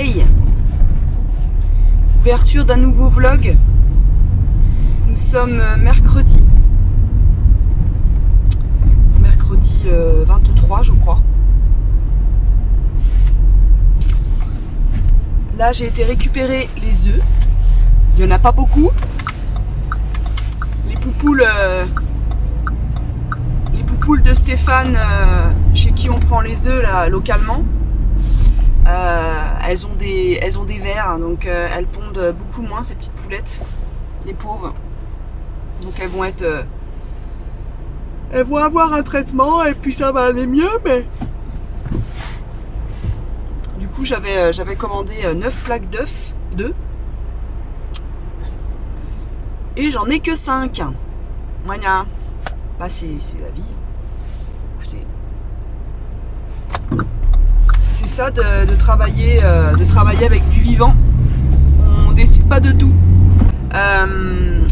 Hey! Ouverture d'un nouveau vlog. Nous sommes mercredi. Mercredi 23, je crois. Là, j'ai été récupérer les œufs. Il n'y en a pas beaucoup. Les poupoules de Stéphane, chez qui on prend les œufs là, localement, elles ont des vers, hein, donc elles pondent beaucoup moins, ces petites poulettes, les pauvres. Donc elles vont avoir un traitement et puis ça va aller mieux, mais du coup j'avais commandé 9 plaques d'œufs et j'en ai que 5. Voilà. Bah c'est la vie. Écoutez, c'est ça de travailler avec du vivant. On décide pas de tout.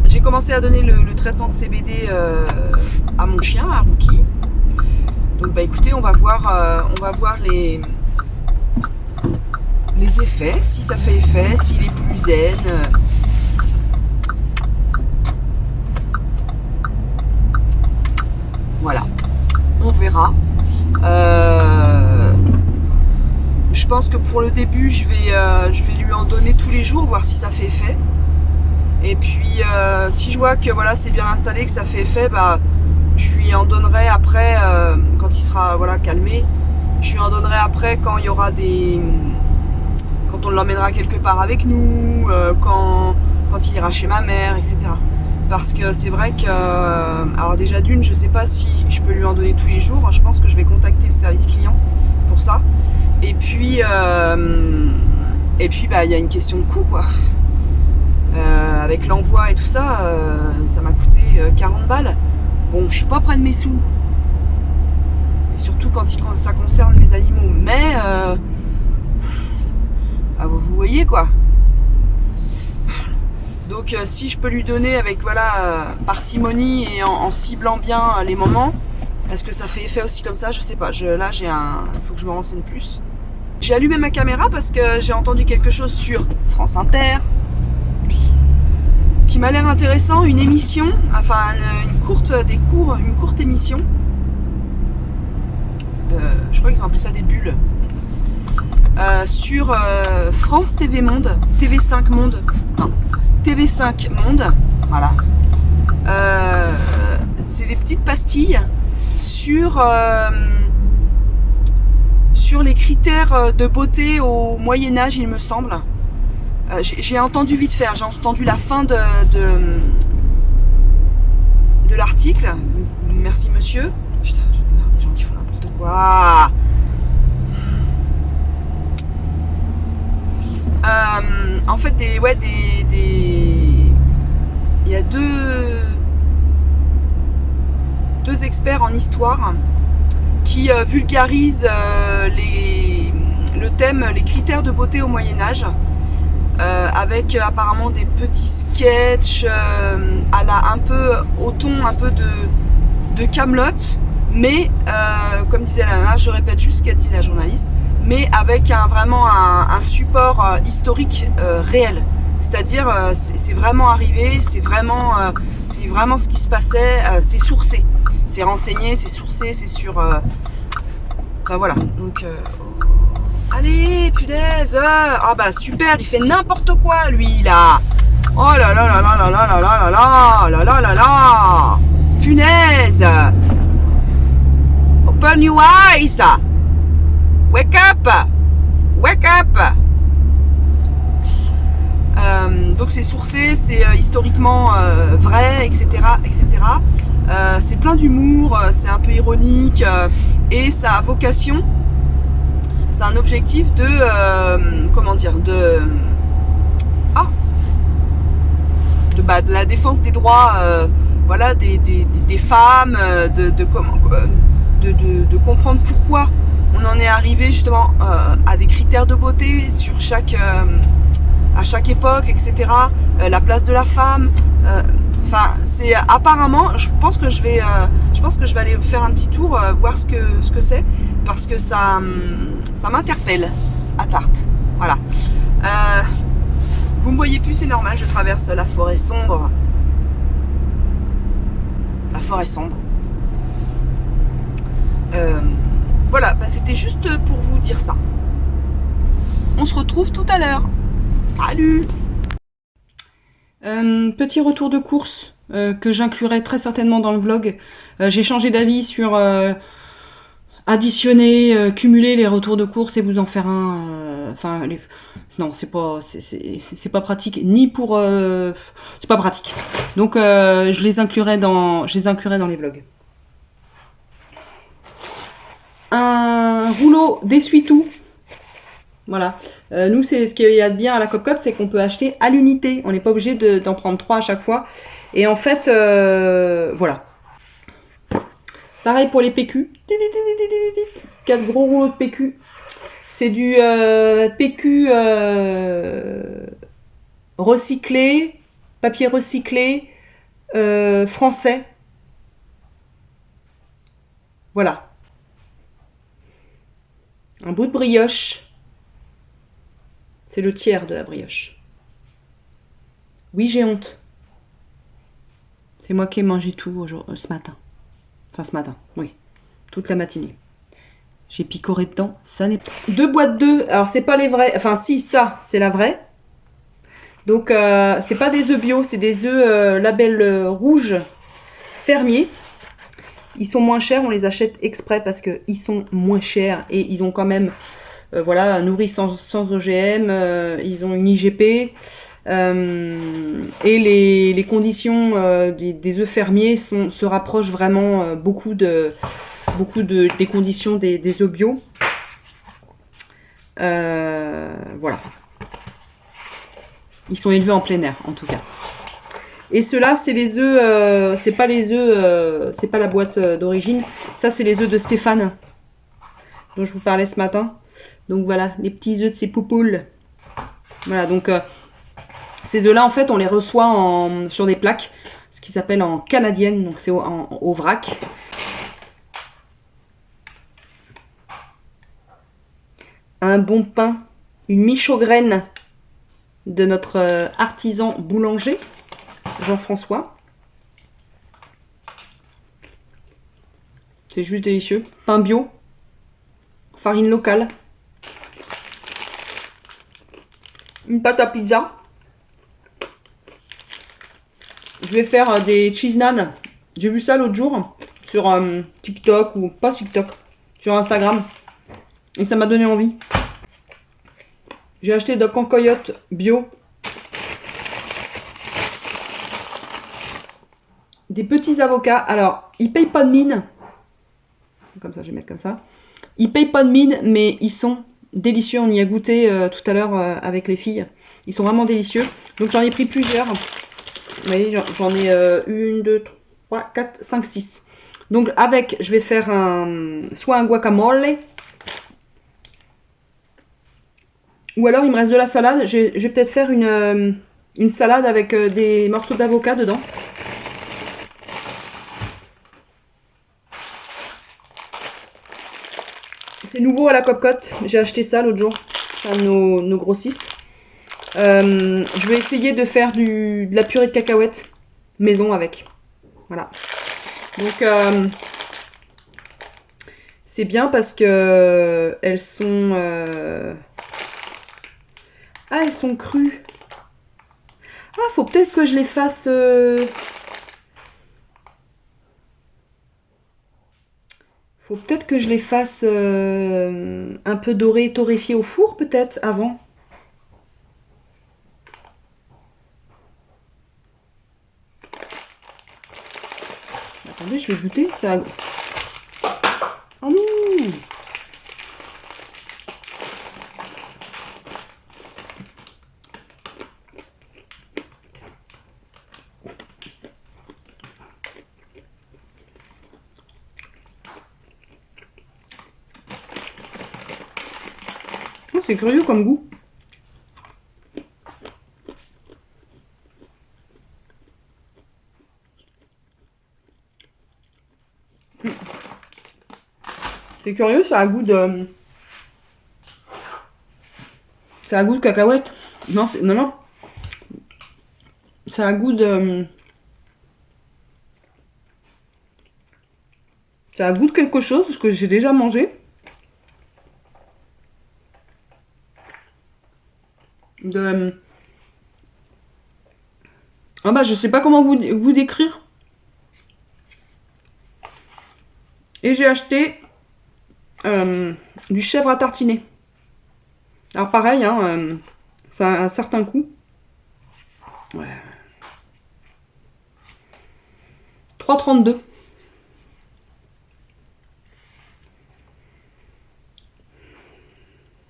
J'ai commencé à donner le traitement de CBD à mon chien, à Rookie. Donc bah écoutez, on va voir les effets, si ça fait effet, s'il est plus zen. Voilà, on verra. Je pense que pour le début, je vais lui en donner tous les jours, voir si ça fait effet. Et puis, si je vois que voilà, c'est bien installé, que ça fait effet, bah, je lui en donnerai après, quand il sera calmé. Je lui en donnerai après quand il y aura quand on l'emmènera quelque part avec nous, quand il ira chez ma mère, etc. Parce que c'est vrai que, alors déjà d'une, je sais pas si je peux lui en donner tous les jours. Je pense que je vais contacter le service client pour ça. Et puis bah il y a une question de coût, quoi. Avec l'envoi et tout ça, ça m'a coûté 40 balles. Bon, je suis pas près de mes sous. Et surtout quand ça concerne les animaux. Mais vous voyez quoi. Donc si je peux lui donner avec parcimonie et en ciblant bien les moments, est-ce que ça fait effet aussi comme ça? Je sais pas. Là il faut que je me renseigne plus. J'ai allumé ma caméra parce que j'ai entendu quelque chose sur France Inter qui m'a l'air intéressant, une émission, enfin une courte émission. Je crois qu'ils ont appelé ça des bulles. Sur France TV Monde, TV5 Monde, non, TV5 Monde, voilà. C'est des petites pastilles sur les critères de beauté au Moyen-Âge, il me semble. J'ai entendu vite faire, j'ai entendu la fin de l'article. Merci monsieur. Putain, j'en ai marre des gens qui font n'importe quoi. En fait, il y a deux experts en histoire qui vulgarisent le thème, les critères de beauté au Moyen-Âge, avec apparemment des petits sketchs un peu au ton un peu de Kaamelott, mais comme disait la nana, je répète juste ce qu'a dit la journaliste, mais avec vraiment un support historique réel. C'est-à-dire c'est vraiment arrivé, c'est vraiment ce qui se passait, c'est sourcé, c'est renseigné, c'est sourcé, c'est sur enfin voilà, donc allez, punaise. Ah bah super, il fait n'importe quoi lui là. Oh là là là là là là là là là là là là là. Punaise. Open your eyes. Wake up. Wake up. Donc c'est sourcé, c'est historiquement vrai, etc. etc. C'est plein d'humour, c'est un peu ironique et ça a vocation, c'est un objectif de de la défense des droits des femmes, de comprendre pourquoi on en est arrivé justement à des critères de beauté sur à chaque époque, etc. La place de la femme. Enfin, c'est apparemment, je pense que je vais aller faire un petit tour, voir ce que c'est, parce que ça m'interpelle à Tarte. Voilà. Vous me voyez plus, c'est normal, je traverse la forêt sombre. La forêt sombre. Voilà, bah, c'était juste pour vous dire ça. On se retrouve tout à l'heure. Salut! Petit retour de course que j'inclurai très certainement dans le vlog. J'ai changé d'avis sur additionner, cumuler les retours de course et vous en faire un. Enfin, non, c'est pas pratique ni pour. C'est pas pratique. Donc, je les inclurai dans les vlogs. Un rouleau d'essuie-tout. Voilà. Nous, c'est ce qu'il y a de bien à la Copcote, c'est qu'on peut acheter à l'unité. On n'est pas obligé d'en prendre 3 à chaque fois. Et en fait, voilà. Pareil pour les PQ. 4 gros rouleaux de PQ. C'est du PQ recyclé, papier recyclé, français. Voilà. Un bout de brioche. C'est le tiers de la brioche. Oui, j'ai honte. C'est moi qui ai mangé tout ce matin. Enfin, ce matin, oui. Toute la matinée. J'ai picoré dedans. Ça n'est pas... 2 boîtes d'œufs. Alors, c'est pas les vrais. Enfin, si, ça, c'est la vraie. Donc, c'est pas des œufs bio. C'est des œufs label rouge fermier. Ils sont moins chers. On les achète exprès parce qu'ils sont moins chers. Et ils ont quand même... voilà, nourris sans OGM, ils ont une IGP, et les conditions des œufs fermiers se rapprochent vraiment beaucoup des conditions des œufs bio. Voilà. Ils sont élevés en plein air, en tout cas. Et ceux-là, c'est les œufs, c'est pas les œufs, c'est pas la boîte d'origine. Ça, c'est les œufs de Stéphane, dont je vous parlais ce matin. Donc voilà, les petits œufs de ces poupoules. Voilà, donc ces œufs-là, en fait, on les reçoit sur des plaques, ce qui s'appelle en canadienne, donc c'est au vrac. Un bon pain, une miche aux graines de notre artisan boulanger, Jean-François. C'est juste délicieux. Pain bio, farine locale. Une pâte à pizza. Je vais faire des cheese naan. J'ai vu ça l'autre jour sur TikTok ou pas TikTok, sur Instagram. Et ça m'a donné envie. J'ai acheté de Cancoyote bio. Des petits avocats. Alors, ils payent pas de mine. Comme ça, je vais mettre comme ça. Ils payent pas de mine, mais ils sont délicieux. On y a goûté tout à l'heure avec les filles. Ils sont vraiment délicieux. Donc j'en ai pris plusieurs. Vous voyez, j'en ai 1, 2, 3, 4, 5, 6. Donc avec, je vais faire soit un guacamole. Ou alors il me reste de la salade. Je vais peut-être faire une salade avec des morceaux d'avocat dedans. C'est nouveau à la Copcote. J'ai acheté ça l'autre jour. C'est un de nos grossistes. Je vais essayer de faire de la purée de cacahuètes maison avec. Voilà. Donc, c'est bien parce que elles sont... Ah, elles sont crues. Ah, faut peut-être que je les fasse... Faut peut-être que je les fasse un peu dorées, torréfiées au four, peut-être, avant. Attendez, je vais goûter. Ça... Oh non! C'est curieux comme goût. C'est curieux, ça a goût de... Ça a goût de cacahuète. Non, non. ça a un goût de... Ça a un goût de quelque chose que j'ai déjà mangé. Ah bah je sais pas comment vous décrire. Et j'ai acheté du chèvre à tartiner. Alors pareil, hein, ça a un certain coût. Ouais. 3,32.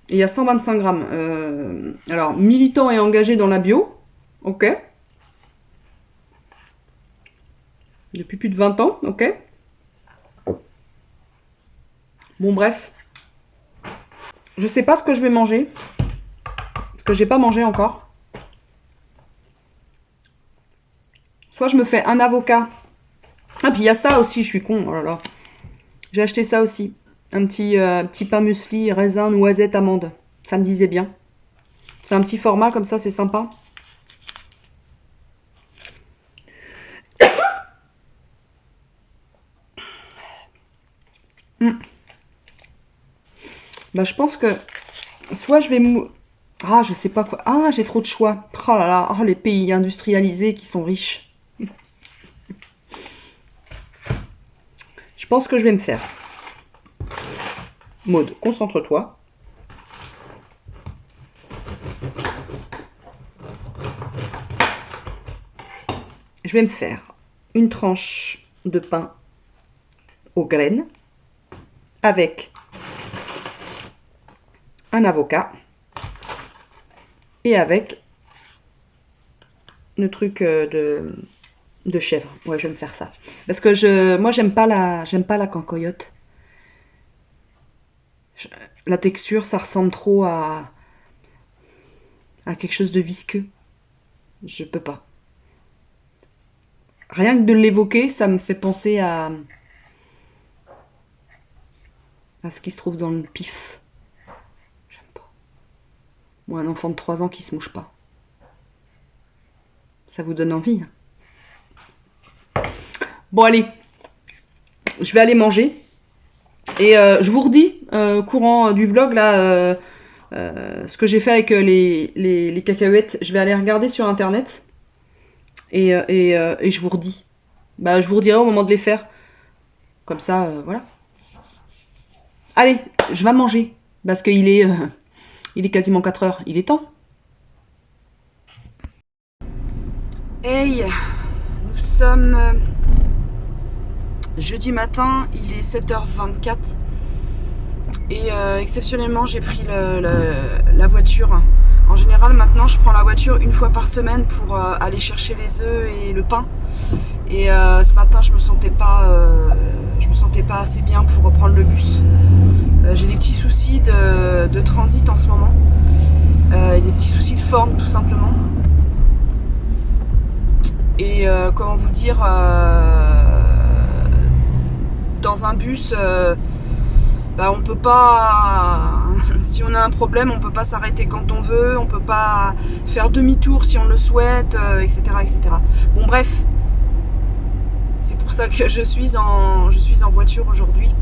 Et il y a 125 grammes. Alors, militant et engagé dans la bio. Ok. Depuis plus de 20 ans. Ok. Bon, bref. Je sais pas ce que je vais manger. Parce que j'ai pas mangé encore. Soit je me fais un avocat. Ah, puis il y a ça aussi, je suis con. Oh là là. J'ai acheté ça aussi. Un petit pain muesli, raisin, noisette, amande. Ça me disait bien. C'est un petit format comme ça, c'est sympa. Bah, je pense que soit je vais Ah, je sais pas quoi. Ah, j'ai trop de choix. Oh là là, oh, les pays industrialisés qui sont riches. Je pense que je vais me faire. Maud, concentre-toi. Je vais me faire une tranche de pain aux graines avec un avocat et avec le truc de chèvre. Ouais, je vais me faire ça. Parce que moi, j'aime pas la cancoyote. La texture, ça ressemble trop à quelque chose de visqueux. Je peux pas. Rien que de l'évoquer, ça me fait penser à ce qui se trouve dans le pif. J'aime pas. Moi, un enfant de 3 ans qui se mouche pas. Ça vous donne envie, hein? Bon, allez. Je vais aller manger. Et je vous redis, courant du vlog, là, ce que j'ai fait avec les cacahuètes. Je vais aller regarder sur Internet. Et je vous redis. Bah, je vous redirai au moment de les faire. Comme ça, voilà. Allez, je vais manger. Parce qu'il est, il est quasiment 4 heures. Il est temps. Hey, nous sommes jeudi matin. Il est 7h24. Et exceptionnellement, j'ai pris la voiture. En général, maintenant, je prends la voiture une fois par semaine pour aller chercher les œufs et le pain. Et ce matin, je me sentais pas assez bien pour reprendre le bus. J'ai des petits soucis de transit en ce moment. Et des petits soucis de forme, tout simplement. Et comment vous dire, dans un bus... bah, on peut pas, si on a un problème, on peut pas s'arrêter quand on veut, on peut pas faire demi-tour si on le souhaite, etc., etc. Bon, bref, c'est pour ça que je suis en voiture aujourd'hui.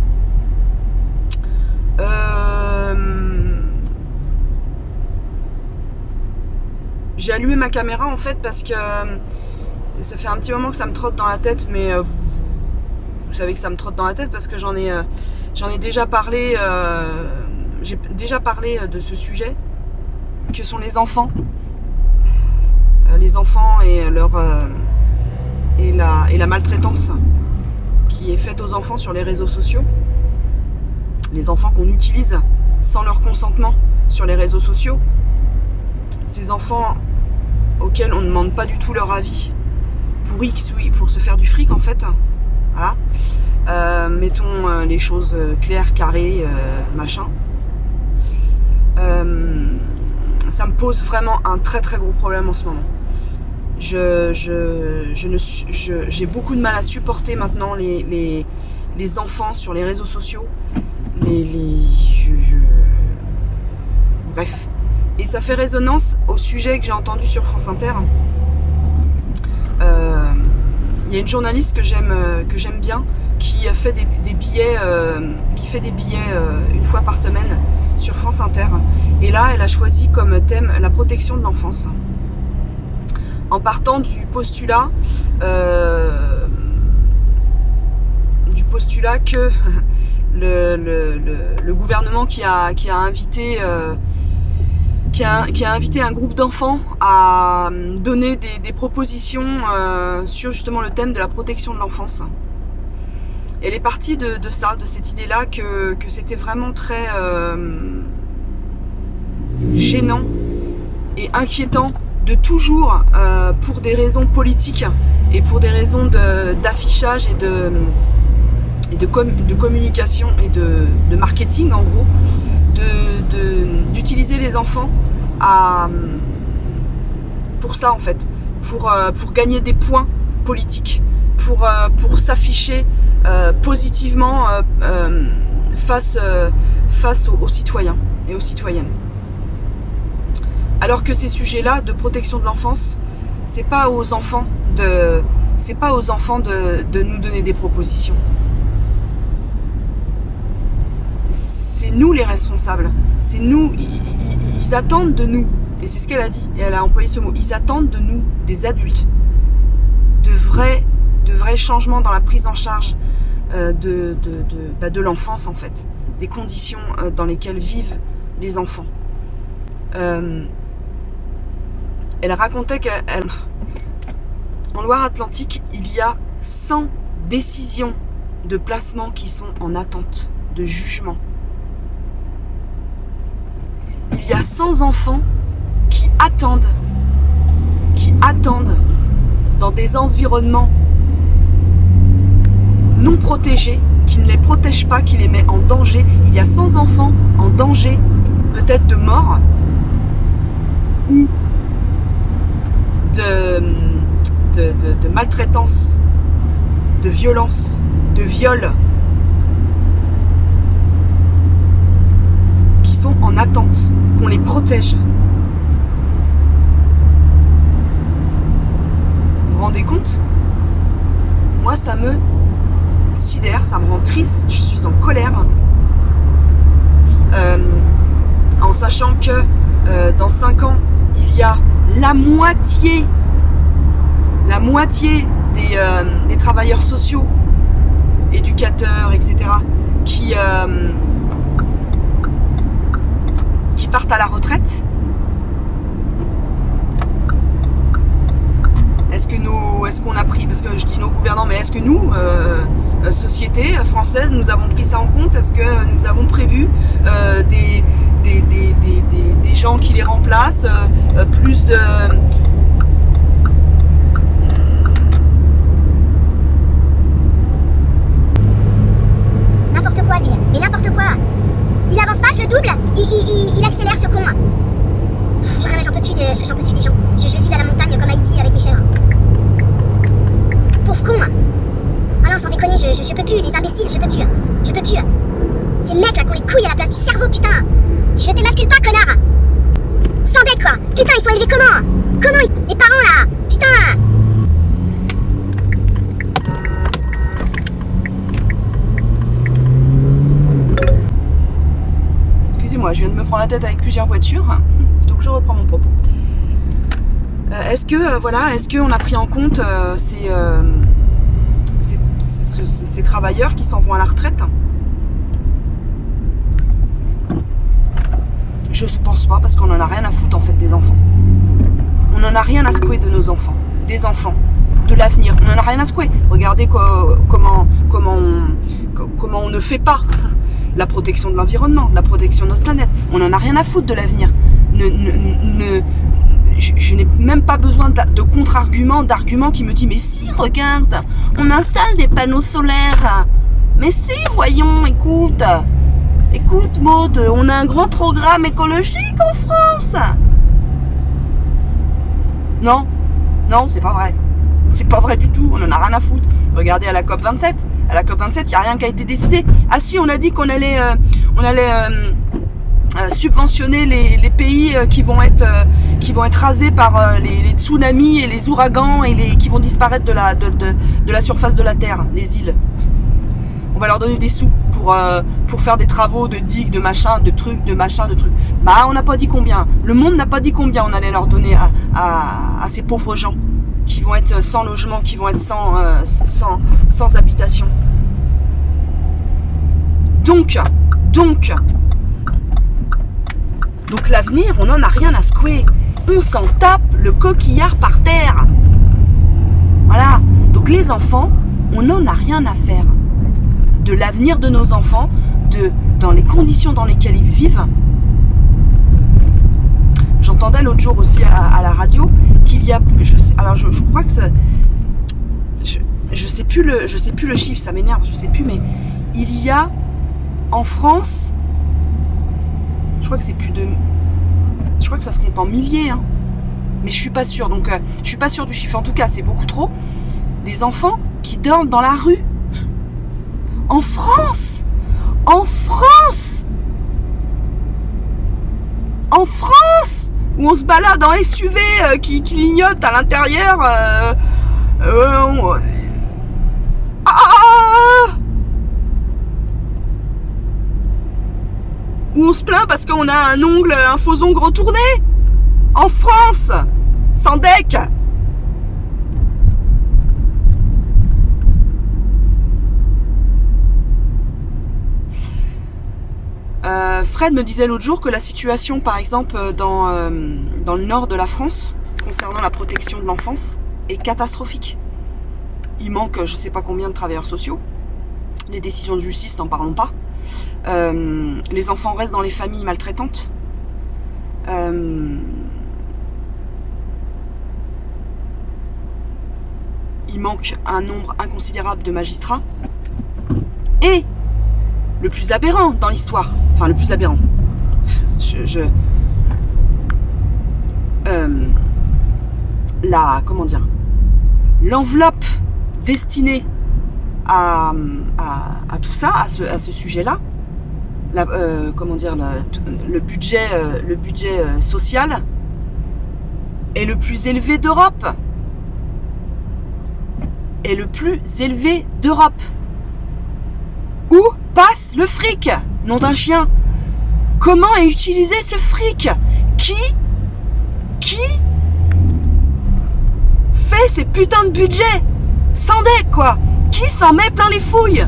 J'ai allumé ma caméra en fait parce que ça fait un petit moment que ça me trotte dans la tête, mais vous savez que ça me trotte dans la tête parce que j'en ai déjà parlé, j'ai déjà parlé de ce sujet, que sont les enfants. Les enfants et la maltraitance qui est faite aux enfants sur les réseaux sociaux. Les enfants qu'on utilise sans leur consentement sur les réseaux sociaux. Ces enfants auxquels on ne demande pas du tout leur avis pour se faire du fric en fait. Voilà. Mettons les choses claires, carrées, machin. Ça me pose vraiment un très très gros problème en ce moment. J'ai beaucoup de mal à supporter maintenant les enfants sur les réseaux sociaux. Bref. Et ça fait résonance au sujet que j'ai entendu sur France Inter. il y a une journaliste que j'aime bien qui fait des billets une fois par semaine sur France Inter. Et là, elle a choisi comme thème la protection de l'enfance. En partant du postulat que le gouvernement qui a invité un groupe d'enfants à donner des propositions sur justement le thème de la protection de l'enfance. Elle est partie de cette idée-là que c'était vraiment très gênant et inquiétant de toujours, pour des raisons politiques et pour des raisons d'affichage et de communication et de marketing en gros, d'utiliser les enfants pour ça en fait, pour gagner des points politiques, pour s'afficher positivement face aux citoyens et aux citoyennes. Alors que ces sujets-là de protection de l'enfance, c'est pas aux enfants de nous donner des propositions. C'est nous les responsables. C'est nous. Ils attendent de nous. Et c'est ce qu'elle a dit. Et elle a employé ce mot. Ils attendent de nous, des adultes, de vrais changements dans la prise en charge de l'enfance en fait, des conditions dans lesquelles vivent les enfants. Elle racontait qu'en Loire-Atlantique, il y a 100 décisions de placement qui sont en attente de jugement. Il y a 100 enfants qui attendent dans des environnements non protégés, qui ne les protègent pas, qui les met en danger. Il y a 100 enfants en danger, peut-être de mort, ou de maltraitance, de violence, de viol, qui sont en attente, qu'on les protège. Vous vous rendez compte? Moi, ça me sidère, ça me rend triste, je suis en colère. En sachant que dans 5 ans, il y a la moitié des travailleurs sociaux, éducateurs, etc., qui partent à la retraite. Est-ce qu'on a pris, parce que je dis nos gouvernants, mais est-ce que nous, société française, nous avons pris ça en compte? Est-ce que nous avons prévu des gens qui les remplacent, plus de... N'importe quoi lui, mais n'importe quoi. Il avance pas, je le double, il accélère ce con. J'en peux plus des gens. Je vais vivre à la montagne comme Haïti avec mes chèvres. Pauvre con. Ah non, sans déconner, je peux plus, les imbéciles, je peux plus. Ces mecs là qui ont les couilles à la place du cerveau, putain. Je t'émascule pas, connard. Sans deck quoi. Putain, ils sont élevés comment les parents là. Putain. Excusez-moi, je viens de me prendre la tête avec plusieurs voitures, donc je reprends mon propos. Est-ce qu'on a pris en compte ces travailleurs qui s'en vont à la retraite? Je ne pense pas, parce qu'on en a rien à foutre en fait des enfants. On en a rien à secouer de nos enfants, des enfants, de l'avenir. On en a rien à secouer. Regardez comment on ne fait pas la protection de l'environnement, la protection de notre planète. On en a rien à foutre de l'avenir. Je n'ai même pas besoin de contre-arguments, d'arguments qui me disent « Mais si, regarde, on installe des panneaux solaires. Mais si, voyons, écoute, Maud, on a un grand programme écologique en France. » Non, c'est pas vrai. C'est pas vrai du tout, on en a rien à foutre. Regardez à la COP27. À la COP27, il n'y a rien qui a été décidé. Ah si, on a dit qu'on allait subventionner les pays qui qui vont être rasés par les tsunamis et les ouragans et qui vont disparaître de la surface de la Terre, les îles. On va leur donner des sous pour faire des travaux de digues, de machin, de trucs, de machin, de trucs. Bah, on n'a pas dit combien. Le monde n'a pas dit combien on allait leur donner à ces pauvres gens qui vont être sans logement, qui vont être sans habitation. Donc l'avenir, on n'en a rien à secouer. On s'en tape le coquillard par terre. Voilà. Donc les enfants, on n'en a rien à faire de l'avenir de nos enfants, dans les conditions dans lesquelles ils vivent. J'entendais l'autre jour aussi à la radio qu'il y a, je crois que ça, je sais plus le chiffre, ça m'énerve, je sais plus, mais il y a en France, je crois que ça se compte en milliers, hein, mais je suis pas sûre, donc je suis pas sûre du chiffre. En tout cas, c'est beaucoup trop. Des enfants qui dorment dans la rue. En France, où on se balade en SUV qui clignote à l'intérieur. Où on se plaint parce qu'on a un faux ongle retourné. En France, sans deck. Fred me disait l'autre jour que la situation, par exemple, dans le nord de la France, concernant la protection de l'enfance, est catastrophique. Il manque je sais pas combien de travailleurs sociaux. Les décisions de justice, n'en parlons pas. Les enfants restent dans les familles maltraitantes. Il manque un nombre inconsidérable de magistrats. Et le plus aberrant dans l'histoire, enfin le plus aberrant, l'enveloppe destinée à tout ça, à ce sujet-là, le budget social est le plus élevé d'Europe. Où passe le fric? Nom d'un chien. Comment est utilisé ce fric? Qui fait ces putains de budgets? Sans deck, quoi. Qui s'en met plein les fouilles?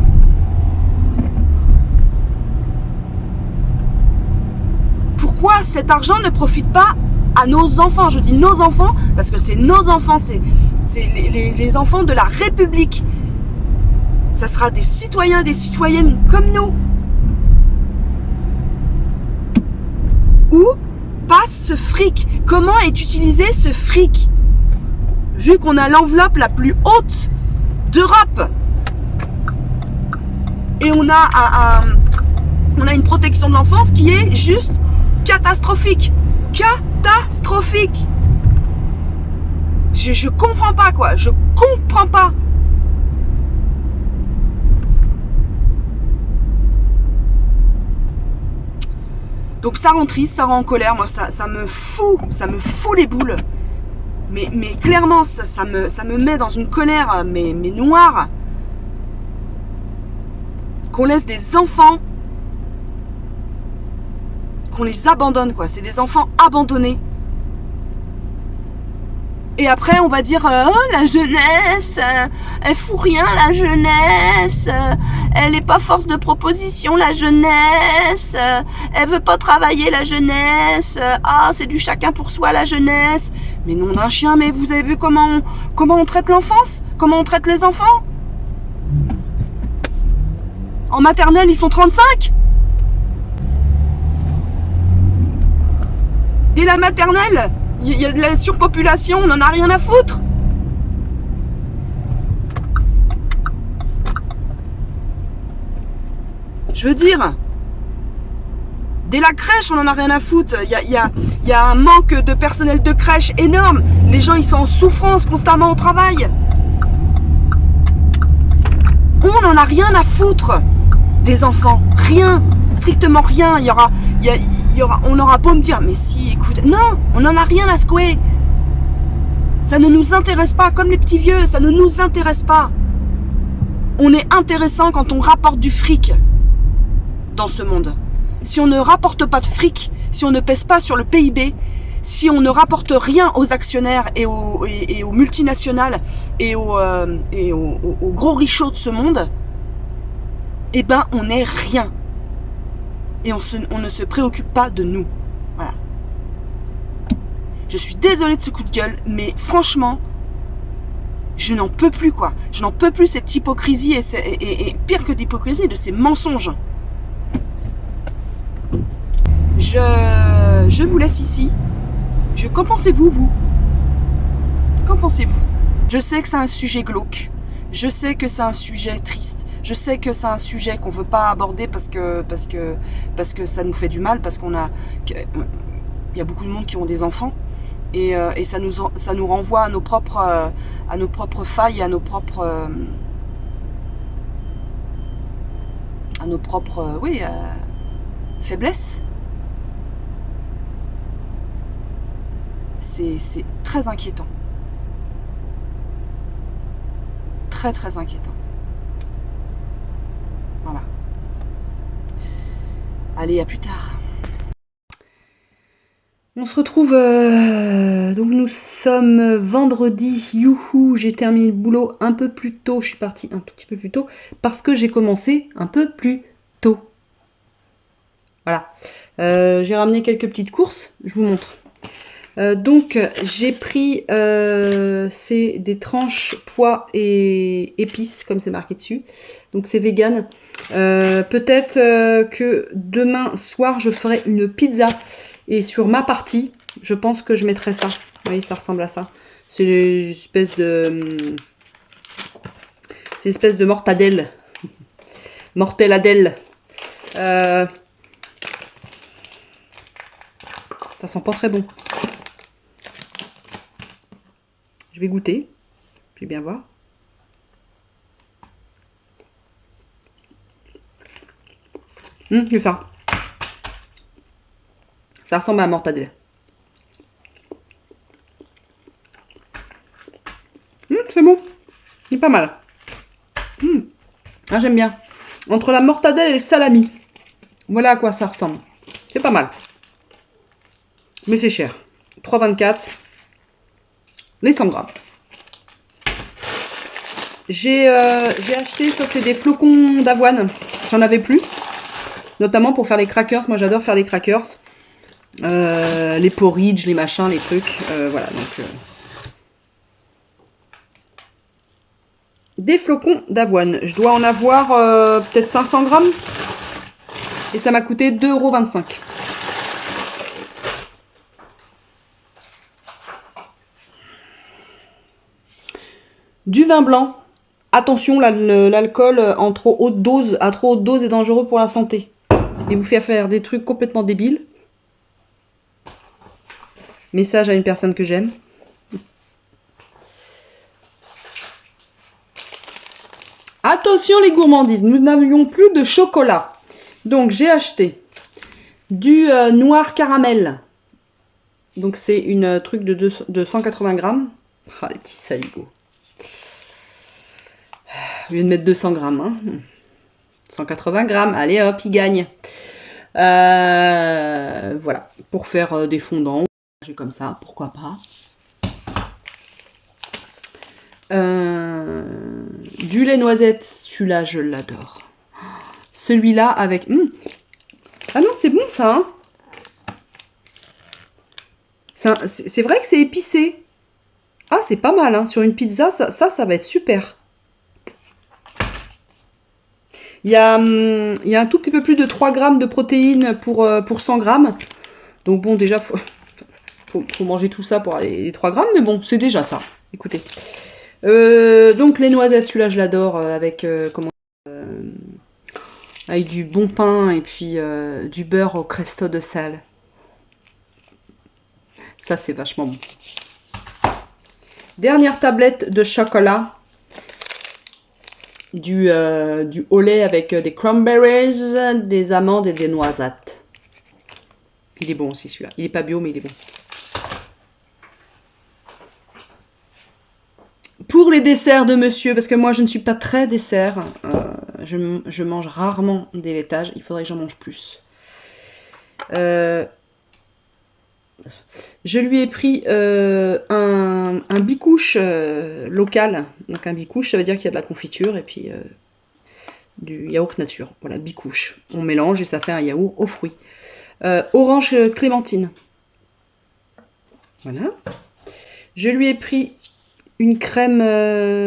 Pourquoi cet argent ne profite pas à nos enfants? Je dis nos enfants parce que c'est nos enfants, c'est les enfants de la République. Ça sera des citoyens, des citoyennes comme nous. Où passe ce fric? Comment est utilisé ce fric? Vu qu'on a l'enveloppe la plus haute d'Europe. Et on a une protection de l'enfance qui est juste catastrophique. Catastrophique. Je comprends pas, quoi. Je comprends pas. Donc ça rend triste, ça rend en colère. Moi, ça me fout les boules. Mais clairement, ça me met dans une colère, mais noire. Qu'on laisse des enfants, qu'on les abandonne, quoi. C'est des enfants abandonnés. Et après, on va dire, oh, la jeunesse, elle fout rien, la jeunesse, elle est pas force de proposition, la jeunesse, elle veut pas travailler, la jeunesse, ah, c'est du chacun pour soi, la jeunesse. Mais nom d'un chien, mais vous avez vu comment on traite l'enfance? Comment on traite les enfants? En maternelle, ils sont 35? Dès la maternelle, il y a de la surpopulation, on n'en a rien à foutre. Je veux dire, dès la crèche, on n'en a rien à foutre. Il y a un manque de personnel de crèche énorme. Les gens, ils sont en souffrance constamment au travail. On n'en a rien à foutre des enfants. Rien, strictement rien. Il on aura beau me dire, mais si, écoute, non, on n'en a rien à secouer. Ça ne nous intéresse pas, comme les petits vieux, ça ne nous intéresse pas. On est intéressant quand on rapporte du fric dans ce monde. Si on ne rapporte pas de fric, si on ne pèse pas sur le PIB, si on ne rapporte rien aux actionnaires et aux multinationales et aux gros richots de ce monde, eh ben on n'est rien. Et on ne se préoccupe pas de nous. Voilà. Je suis désolée de ce coup de gueule, mais franchement, je n'en peux plus, quoi. Je n'en peux plus, cette hypocrisie et pire que d'hypocrisie, de ces mensonges. Je vous laisse ici. Qu'en pensez-vous, vous? Qu'en pensez-vous? Je sais que c'est un sujet glauque. Je sais que c'est un sujet triste. Je sais que c'est un sujet qu'on ne veut pas aborder parce que ça nous fait du mal, parce il y a beaucoup de monde qui ont des enfants et ça nous renvoie à nos propres failles, à nos propres faiblesses. C'est très inquiétant. Très très inquiétant. Voilà. Allez, à plus tard. On se retrouve, donc nous sommes vendredi, youhou, j'ai terminé le boulot un peu plus tôt, je suis partie un tout petit peu plus tôt, parce que j'ai commencé un peu plus tôt. Voilà. J'ai ramené quelques petites courses, je vous montre. Donc j'ai pris c'est des tranches pois et épices comme c'est marqué dessus, donc c'est vegan. Peut-être que demain soir je ferai une pizza et sur ma partie je pense que je mettrai ça. Vous voyez, ça ressemble à ça, c'est une espèce de mortadelle mortelladelle. Ça sent pas très bon. Je vais goûter, je vais bien voir. C'est ça. Ça ressemble à un mortadelle. C'est bon. C'est pas mal. Ah, j'aime bien. Entre la mortadelle et le salami. Voilà à quoi ça ressemble. C'est pas mal. Mais c'est cher. 3,24. Les 100 grammes. J'ai acheté, ça c'est des flocons d'avoine. J'en avais plus. Notamment pour faire les crackers. Moi j'adore faire les crackers. Les porridge, les machins, les trucs. Voilà, donc... des flocons d'avoine. Je dois en avoir peut-être 500 grammes. Et ça m'a coûté 2,25 €. Du vin blanc. Attention, l'alcool à trop haute dose est dangereux pour la santé. Et vous fait faire des trucs complètement débiles. Message à une personne que j'aime. Attention les gourmandises, nous n'avions plus de chocolat. Donc j'ai acheté du noir caramel. Donc c'est une truc de 180 grammes. Ah, les petits saligots. Au lieu de mettre 200 grammes. Hein. 180 grammes. Allez hop, il gagne. Voilà. Pour faire des fondants. J'ai comme ça, pourquoi pas. Du lait noisette. Celui-là, je l'adore. Celui-là avec... Ah non, c'est bon ça. Hein. C'est vrai que c'est épicé. Ah, c'est pas mal. Hein. Sur une pizza, ça va être super. Il y a un tout petit peu plus de 3 grammes de protéines pour 100 grammes. Donc bon, déjà, faut manger tout ça pour aller les 3 grammes. Mais bon, c'est déjà ça. Écoutez. Donc les noisettes, celui-là, je l'adore. Avec du bon pain et puis du beurre au cresto de sel. Ça, c'est vachement bon. Dernière tablette de chocolat. Du au lait avec des cranberries, des amandes et des noisettes. Il est bon aussi celui-là. Il est pas bio, mais il est bon. Pour les desserts de monsieur, parce que moi je ne suis pas très dessert, je mange rarement des laitages, il faudrait que j'en mange plus. Je lui ai pris un bicouche local. Donc un bicouche, ça veut dire qu'il y a de la confiture et puis du yaourt nature. Voilà, bicouche. On mélange et ça fait un yaourt aux fruits. Orange clémentine. Voilà. Je lui ai pris une crème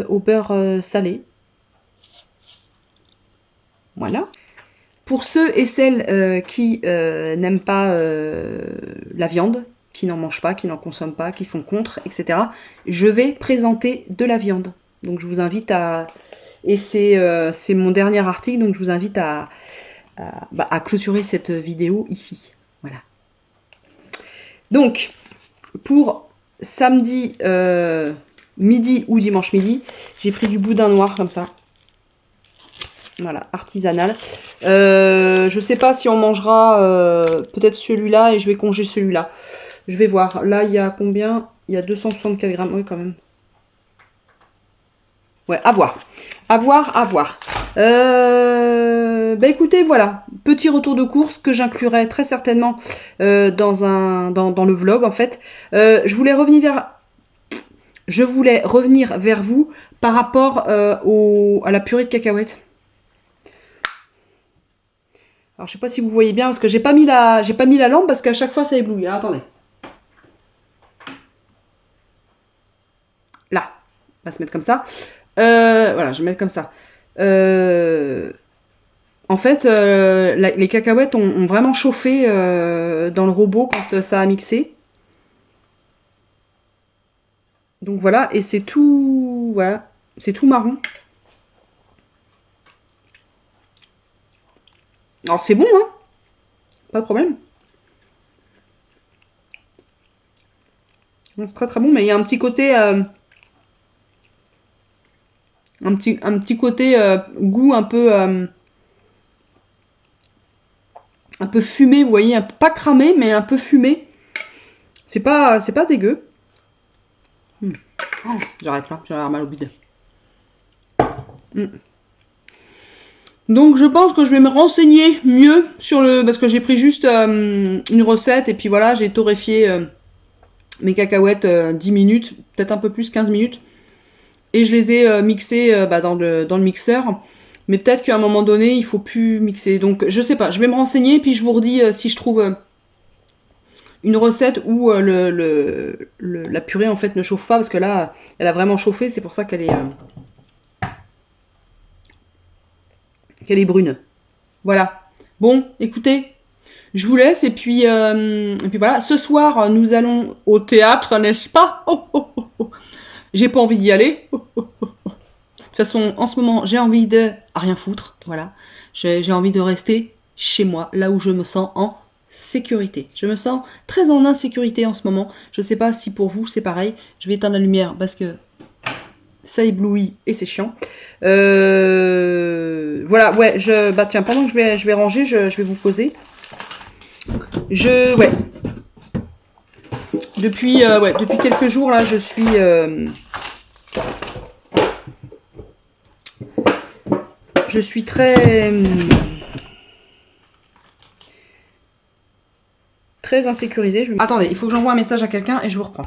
au beurre salé. Voilà. Pour ceux et celles qui n'aiment pas la viande, qui n'en mangent pas, qui n'en consomment pas, qui sont contre, etc., je vais présenter de la viande. Donc je vous invite à... Et c'est mon dernier article, donc je vous invite à clôturer cette vidéo ici. Voilà. Donc, pour samedi midi ou dimanche midi, j'ai pris du boudin noir comme ça. Voilà, artisanal. Je sais pas si on mangera peut-être celui-là et je vais congeler celui-là. Je vais voir. Là, il y a combien? Il y a 264 grammes. Oui, quand même. Ouais, à voir. À voir, à voir. Bah écoutez, voilà. Petit retour de course que j'inclurai très certainement dans le vlog, en fait. Je voulais revenir vers vous par rapport à la purée de cacahuètes. Alors, je sais pas si vous voyez bien, parce que j'ai pas mis la lampe, parce qu'à chaque fois, ça éblouit. Alors, attendez. Là. On va se mettre comme ça. Voilà, je vais mettre comme ça. En fait, les cacahuètes ont vraiment chauffé dans le robot quand ça a mixé. Donc, voilà. Et c'est tout... Voilà. C'est tout marron. Alors c'est bon, hein, pas de problème. C'est très très bon, mais il y a un petit côté, un petit côté goût un peu fumé, vous voyez, pas cramé, mais un peu fumé. C'est pas dégueu. Oh, j'arrête là, j'ai mal au bide. Donc je pense que je vais me renseigner mieux sur parce que j'ai pris juste une recette et puis voilà, j'ai torréfié mes cacahuètes 10 minutes, peut-être un peu plus, 15 minutes. Et je les ai mixées dans le mixeur. Mais peut-être qu'à un moment donné, il faut plus mixer. Donc je sais pas, je vais me renseigner puis je vous redis si je trouve une recette où la purée en fait ne chauffe pas parce que là, elle a vraiment chauffé, c'est pour ça qu'elle est brune. Voilà. Bon, écoutez, je vous laisse et puis voilà. Ce soir, nous allons au théâtre, n'est-ce pas? Oh, oh, oh, oh. J'ai pas envie d'y aller. Oh, oh, oh. De toute façon, en ce moment, j'ai envie de rien foutre. Voilà. J'ai envie de rester chez moi, là où je me sens en sécurité. Je me sens très en insécurité en ce moment. Je sais pas si pour vous c'est pareil. Je vais éteindre la lumière parce que ça éblouit et c'est chiant. Voilà, ouais, tiens, pendant que je vais ranger, je vais vous poser. Ouais. Depuis quelques jours, là, je suis... je suis très... très insécurisée. Attendez, il faut que j'envoie un message à quelqu'un et je vous reprends.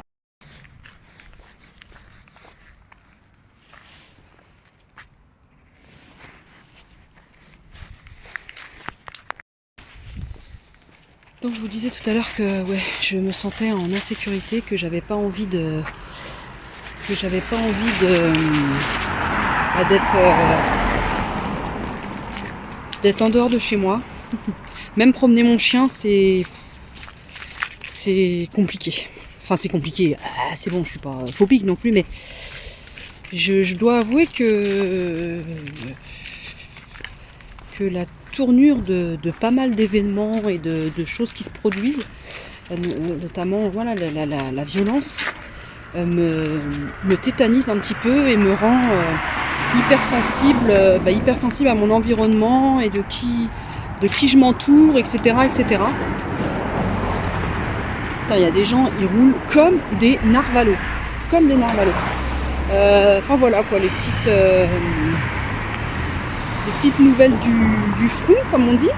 Donc je vous disais tout à l'heure que ouais, je me sentais en insécurité, que j'avais pas envie d'être en dehors de chez moi. Même promener mon chien, c'est compliqué. Enfin c'est compliqué. Ah, c'est bon, je suis pas phobique non plus, mais je dois avouer que la tournure de pas mal d'événements et de choses qui se produisent, notamment voilà, la violence, me tétanise un petit peu et me rend hypersensible à mon environnement et de qui je m'entoure, etc., etc. Il y a des gens, ils roulent comme des narvalos. Comme des narvalos. Enfin voilà quoi, les petites nouvelles du front, comme on dit.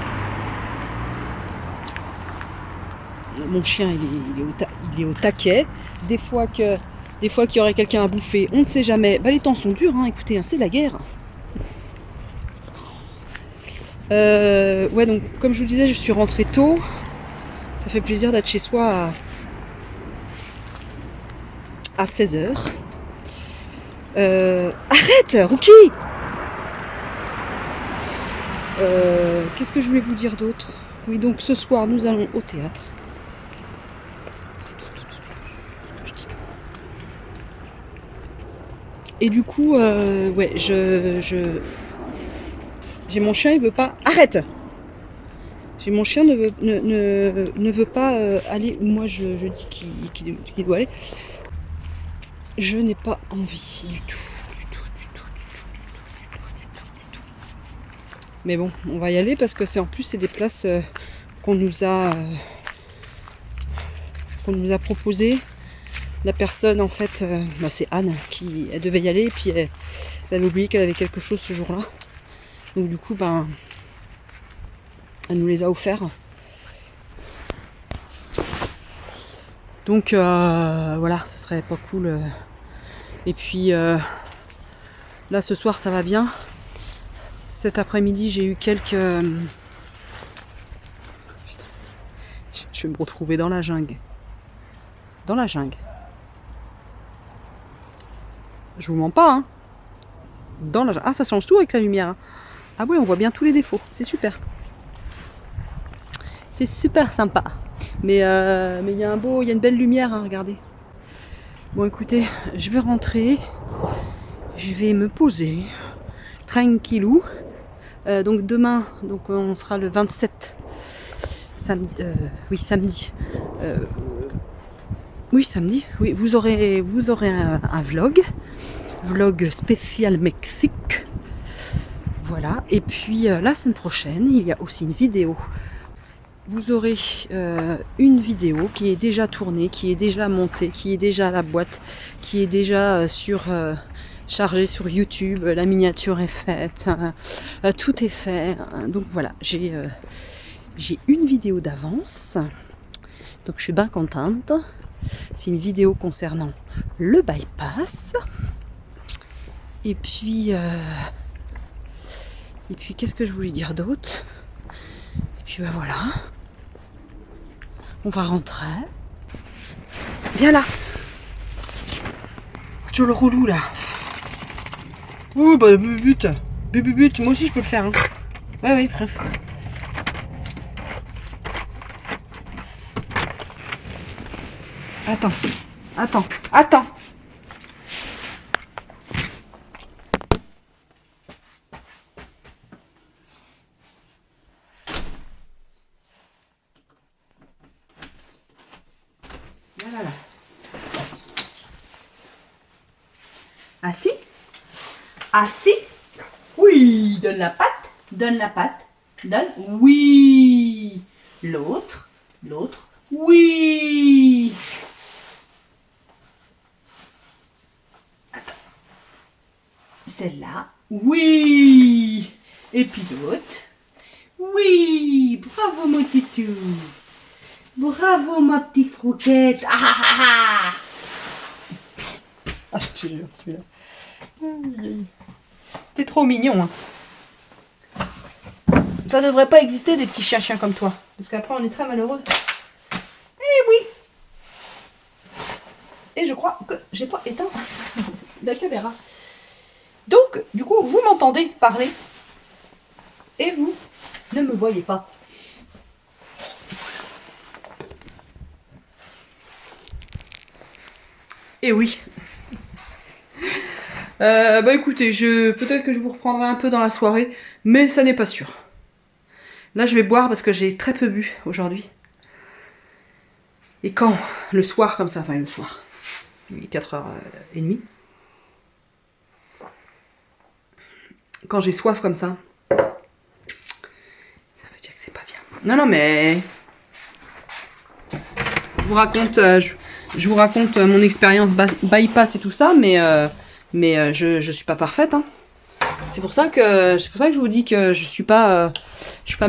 Mon chien, il est au taquet. Des fois qu'il y aurait quelqu'un à bouffer, on ne sait jamais. Bah, les temps sont durs, hein. Écoutez, hein, c'est la guerre. Ouais, donc comme je vous le disais, je suis rentrée tôt. Ça fait plaisir d'être chez soi à 16h. Arrête, Rookie! Qu'est-ce que je voulais vous dire d'autre? Oui, donc ce soir, nous allons au théâtre. Et du coup, ouais, j'ai mon chien, il veut pas... Arrête! J'ai mon chien ne veut pas aller où moi je dis qu'il doit aller. Je n'ai pas envie du tout. Mais bon, on va y aller parce que en plus c'est des places qu'on nous a proposées. La personne en fait, c'est Anne elle devait y aller et puis elle avait oublié qu'elle avait quelque chose ce jour-là. Donc du coup, elle nous les a offerts. Donc voilà, ce serait pas cool. Et puis là ce soir ça va bien. Cet après-midi j'ai eu quelques... Putain, je vais me retrouver dans la jungle. Dans la jungle. Je vous mens pas, hein. Dans la jungle. Ah, ça change tout avec la lumière. Hein. Ah ouais, on voit bien tous les défauts. C'est super. C'est super sympa. Mais il y a une belle lumière, hein, regardez. Bon, écoutez, je vais rentrer. Je vais me poser. Tranquillou. Donc demain, on sera le 27. Samedi. Oui, samedi. Oui, samedi. Oui, vous aurez un vlog. Vlog spécial Mexique. Voilà. Et puis la semaine prochaine, il y a aussi une vidéo. Vous aurez une vidéo qui est déjà tournée, qui est déjà montée, qui est déjà à la boîte, qui est déjà chargée sur YouTube. La miniature est faite, tout est fait. Donc voilà, j'ai une vidéo d'avance. Donc je suis bien contente. C'est une vidéo concernant le bypass. Et puis qu'est-ce que je voulais dire d'autre? Et puis voilà. On va rentrer. Viens là. Toujours le relou là. Oh bah but. Moi aussi je peux le faire. Hein. Ouais, frère. Attends. Voilà. Assis. Oui, donne la patte. Donne. Oui. L'autre. Oui. Attends. Celle-là. Oui. Et puis l'autre. Oui. Bravo mon titou. Bravo ma petite croquette. Ah. Ah, je te jure, celui-là. T'es trop mignon. Hein. Ça devrait pas exister des petits chiens comme toi. Parce qu'après on est très malheureux. Eh oui. Et je crois que j'ai pas éteint la caméra. Donc, du coup, vous m'entendez parler. Et vous ne me voyez pas. Et oui. Bah écoutez, peut-être que je vous reprendrai un peu dans la soirée, mais ça n'est pas sûr. Là, je vais boire parce que j'ai très peu bu aujourd'hui. Et quand le soir comme ça, enfin le soir, il est 4h30. Quand j'ai soif comme ça, ça veut dire que c'est pas bien. Non, mais je vous raconte mon expérience bypass et tout ça, mais je suis pas parfaite. Hein. C'est pour ça que je vous dis que je suis pas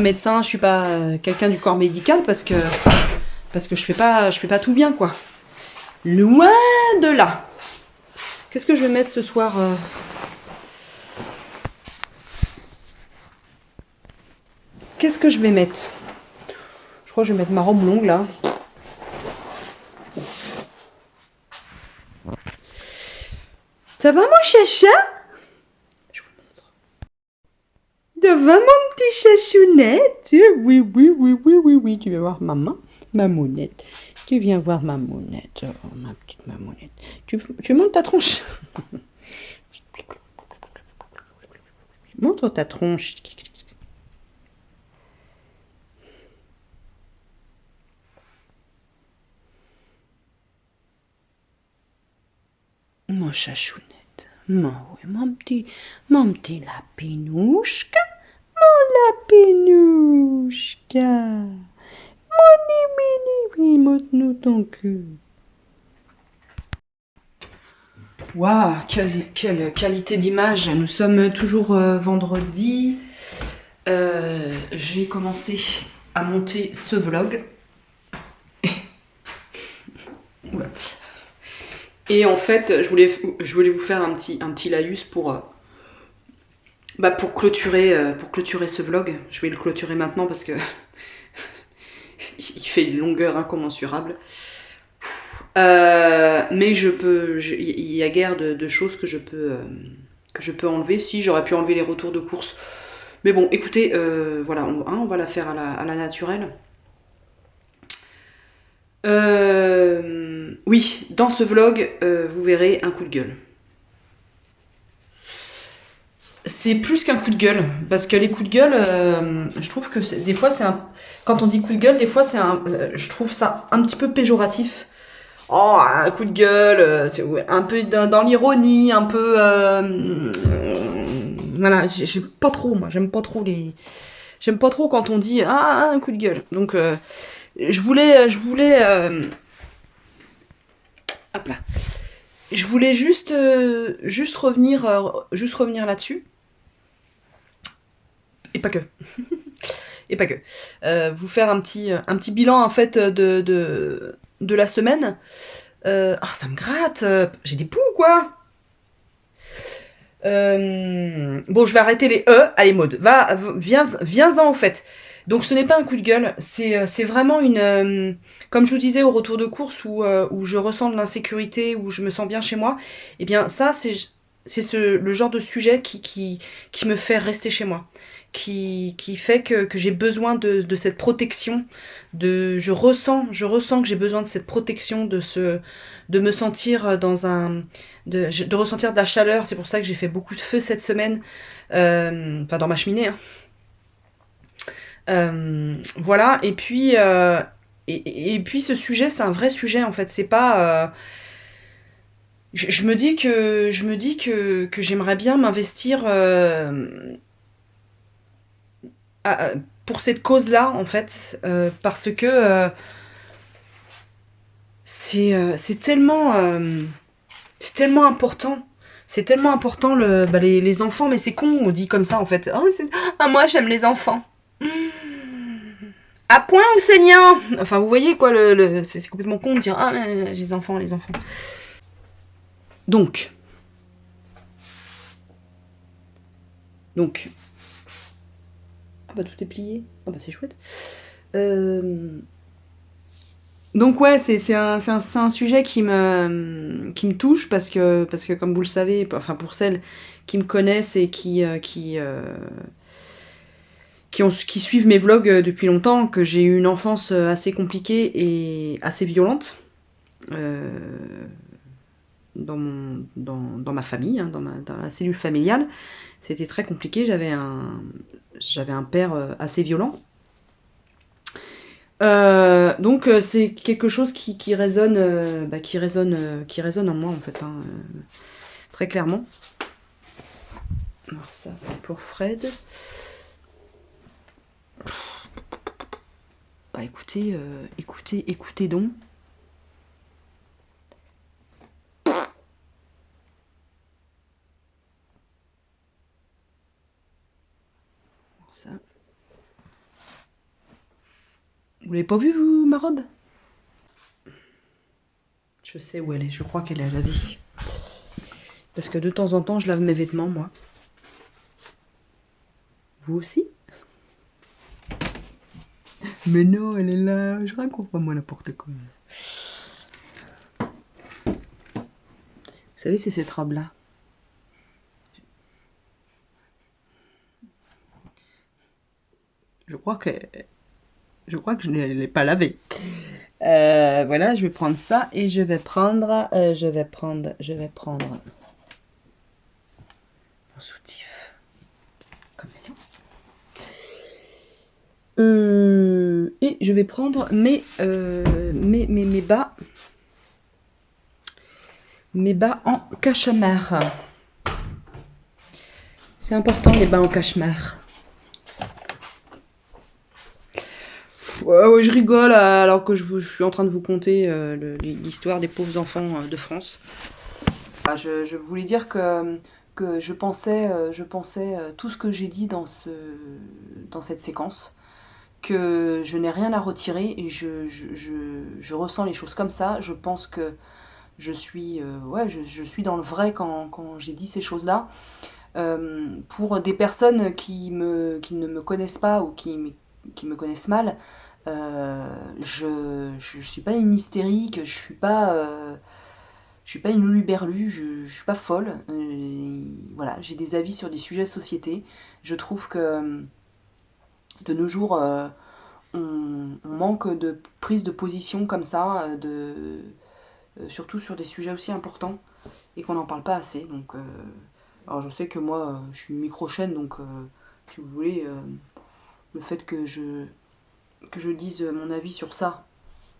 médecin, je suis pas quelqu'un du corps médical parce que je fais pas tout bien quoi. Loin de là. Qu'est-ce que je vais mettre ce soir Qu'est-ce que je vais mettre? Je crois que je vais mettre ma robe longue là. Ça va mon chacha? Je vous le montre. Ça va mon petit chachounette? Oui, oui, oui, oui, oui, oui. Tu viens voir maman? Mamounette. Tu viens voir mamounette. Oh, ma petite mamounette. Tu montes ta tronche. Montre ta tronche. Mon chachounette, mon petit lapinouchka, mon mini, montre-nous ton cul. Waouh, quelle qualité d'image. Nous sommes toujours vendredi. J'ai commencé à monter ce vlog. Oula. Et en fait, je voulais vous faire un petit laïus pour clôturer ce vlog. Je vais le clôturer maintenant parce que il fait une longueur incommensurable. Mais il y a guère de choses que je peux enlever. Si, j'aurais pu enlever les retours de course. Mais bon, écoutez, voilà, on va la faire à la naturelle. Oui, dans ce vlog, vous verrez un coup de gueule. C'est plus qu'un coup de gueule, parce que les coups de gueule, je trouve que des fois c'est un... Quand on dit coup de gueule, des fois c'est je trouve ça un petit peu péjoratif. Oh, un coup de gueule, c'est un peu dans l'ironie, un peu... voilà, j'aime pas trop, moi, j'aime pas trop quand on dit un coup de gueule. Donc, je voulais hop là. Je voulais juste revenir là-dessus. Et pas que. Et pas que. Vous faire un petit bilan en fait de la semaine. Ça me gratte. J'ai des poux ou quoi? Bon, je vais arrêter les Allez, Maud, viens-en au fait. Donc ce n'est pas un coup de gueule, c'est vraiment une... comme je vous disais au retour de course où je ressens de l'insécurité, où je me sens bien chez moi, et bien ça c'est le genre de sujet qui me fait rester chez moi, qui fait que j'ai besoin de cette protection, je ressens que j'ai besoin de cette protection, de me sentir de ressentir de la chaleur. C'est pour ça que j'ai fait beaucoup de feu cette semaine, enfin dans ma cheminée, hein. Voilà, et puis ce sujet, c'est un vrai sujet en fait. C'est pas. Je me dis que j'aimerais bien m'investir pour cette cause-là en fait, parce que c'est tellement important. C'est tellement important les enfants, mais c'est con, on dit comme ça en fait. Moi j'aime les enfants. À point ou saignant? Enfin, vous voyez quoi, c'est complètement con de dire les enfants. Donc. Ah bah tout est plié. Ah bah c'est chouette. Donc ouais, c'est un sujet qui me touche parce que comme vous le savez, enfin pour celles qui me connaissent et qui suivent mes vlogs depuis longtemps, que j'ai eu une enfance assez compliquée et assez violente dans ma famille, hein, dans la cellule familiale. C'était très compliqué, j'avais un père assez violent. Donc c'est quelque chose qui résonne en moi en fait, hein, très clairement. Alors ça c'est pour Fred. Bah écoutez donc. ça. Vous l'avez pas vu, vous, ma robe? Je sais où elle est, je crois qu'elle est à laver. Parce que de temps en temps, je lave mes vêtements, moi. Vous aussi? Mais non, elle est là. Je raconte pas moi n'importe quoi. Vous savez, c'est cette robe-là. Je crois que je ne l'ai pas lavée. Voilà, je vais prendre ça et je vais prendre mon soutif. Comme ça. Et je vais prendre mes bas. Mes bas en cachemire. C'est important, les bas en cachemire. Ouais, je rigole alors que je suis en train de vous conter l'histoire des pauvres enfants de France. Je voulais dire que je pensais tout ce que j'ai dit dans cette séquence, que je n'ai rien à retirer et je ressens les choses comme ça. Je pense que je suis dans le vrai quand j'ai dit ces choses-là. Pour des personnes qui ne me connaissent pas ou qui me connaissent mal, je suis pas une hystérique, je suis pas une huluberlue, je suis pas folle. Voilà, j'ai des avis sur des sujets de société. Je trouve que de nos jours, on manque de prise de position comme ça, surtout sur des sujets aussi importants, et qu'on n'en parle pas assez. Donc, alors je sais que moi, je suis une micro-chaîne, donc si vous voulez, le fait que je dise mon avis sur ça,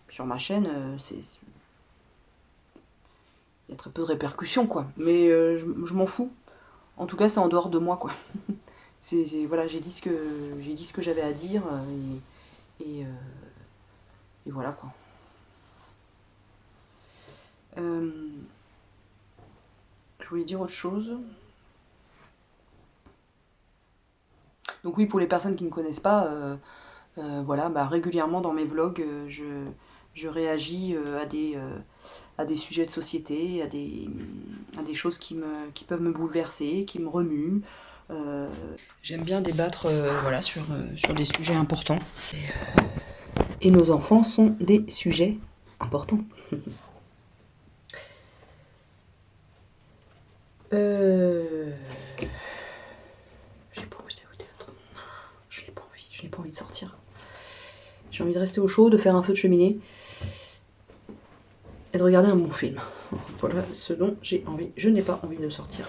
sur ma chaîne, il y a très peu de répercussions, quoi. Mais je m'en fous. En tout cas, c'est en dehors de moi, quoi. Voilà, j'ai dit ce que j'avais à dire, et voilà, quoi. Je voulais dire autre chose. Donc oui, pour les personnes qui ne me connaissent pas, voilà, régulièrement dans mes vlogs, je réagis à des sujets de société, à des choses qui peuvent me bouleverser, qui me remuent. J'aime bien débattre voilà, sur des sujets importants. Et nos enfants sont des sujets importants. J'ai pas envie d'écouter l'autre. Je n'ai pas envie de sortir. J'ai envie de rester au chaud, de faire un feu de cheminée et de regarder un bon film. Voilà ce dont j'ai envie. Je n'ai pas envie de sortir.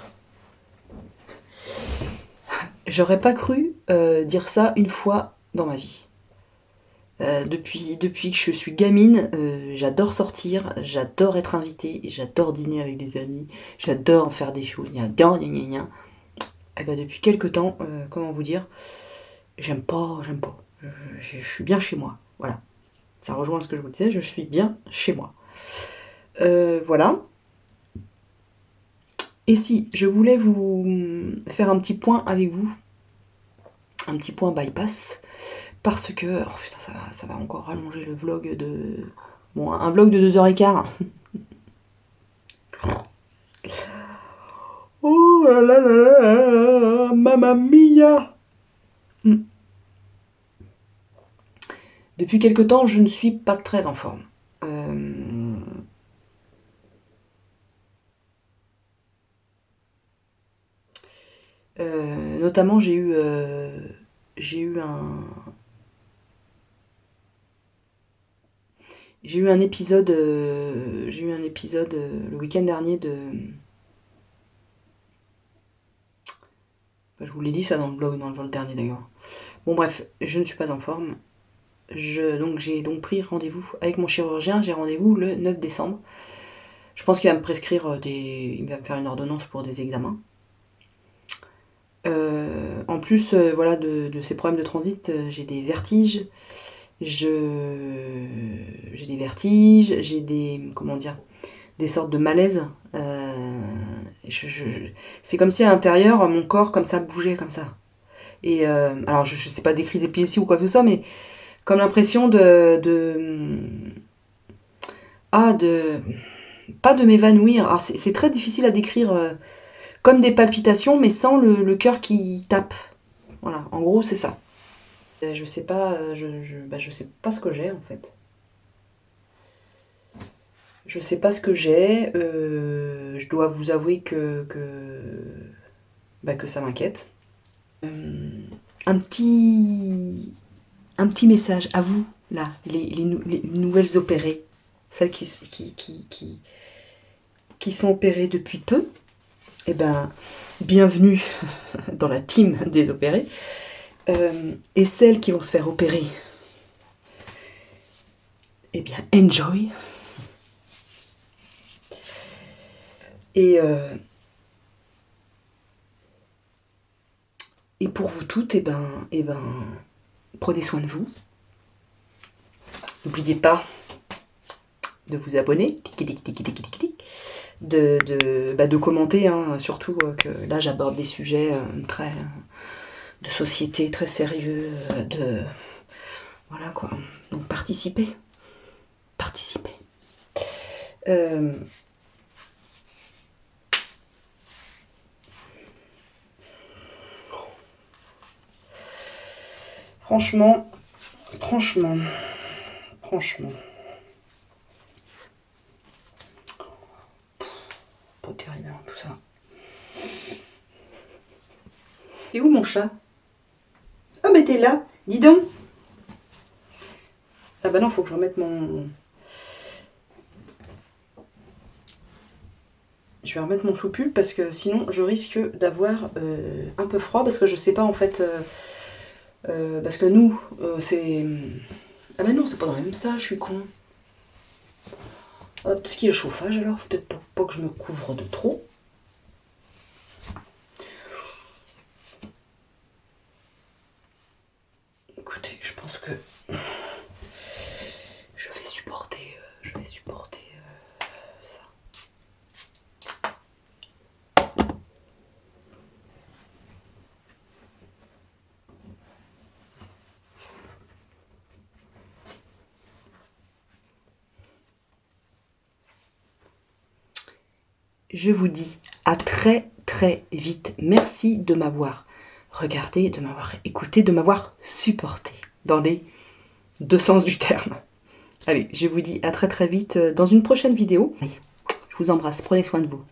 J'aurais pas cru dire ça une fois dans ma vie. Depuis que je suis gamine, j'adore sortir, j'adore être invitée, j'adore dîner avec des amis, j'adore faire des choses, Et depuis quelques temps, comment vous dire, j'aime pas. Je suis bien chez moi, voilà. Ça rejoint ce que je vous disais, je suis bien chez moi. Voilà. Et si je voulais vous faire un petit point avec vous, un petit point bypass, parce que, oh putain, ça va encore rallonger le vlog de... Bon, un vlog de 2h15. Oh là là là là, mamma mia. Depuis quelque temps, je ne suis pas très en forme. Notamment, j'ai eu un épisode, le week-end dernier de... Je vous l'ai dit ça dans le blog, dans le dernier d'ailleurs. Bon bref, je ne suis pas en forme. J'ai donc pris rendez-vous avec mon chirurgien. J'ai rendez-vous le 9 décembre. Je pense qu'il va me prescrire il va me faire une ordonnance pour des examens. En plus, voilà, de ces problèmes de transit, j'ai des vertiges. J'ai des comment dire, des sortes de malaise. C'est comme si à l'intérieur, mon corps comme ça bougeait comme ça. Et alors je sais pas des crises d'épilepsie ou quoi que ce soit, mais comme l'impression pas de m'évanouir. Alors c'est très difficile à décrire, comme des palpitations, mais sans le cœur qui tape. Voilà, en gros c'est ça. Je sais pas, je sais pas ce que j'ai en fait. Je sais pas ce que j'ai. Je dois vous avouer que ça m'inquiète. Un petit message à vous, là, les nouvelles opérées, celles qui sont opérées depuis peu. Eh ben, bienvenue dans la team des opérés. Et celles qui vont se faire opérer, eh bien, enjoy. Et pour vous toutes, eh ben, prenez soin de vous. N'oubliez pas de vous abonner, de commenter, hein, surtout que là j'aborde des sujets très de société, très sérieux, voilà quoi. Donc participez. Franchement. Pas terrible hein, tout ça. Et où mon chat? Ah mais t'es là, dis donc. Ah bah non, faut que je remette mon... Je vais remettre mon sous-pull parce que sinon je risque d'avoir un peu froid parce que je sais pas en fait... parce que nous, c'est... Ah bah non, c'est pas dans le même ça, je suis con. Ah, peut-être qu'il y a le chauffage alors, peut-être pas que je me couvre de trop. Écoutez, je pense que je vais supporter ça. Je vous dis à très très vite. Merci de m'avoir regardé, de m'avoir écouté, de m'avoir supporté dans les deux sens du terme. Allez, je vous dis à très très vite dans une prochaine vidéo. Je vous embrasse, prenez soin de vous.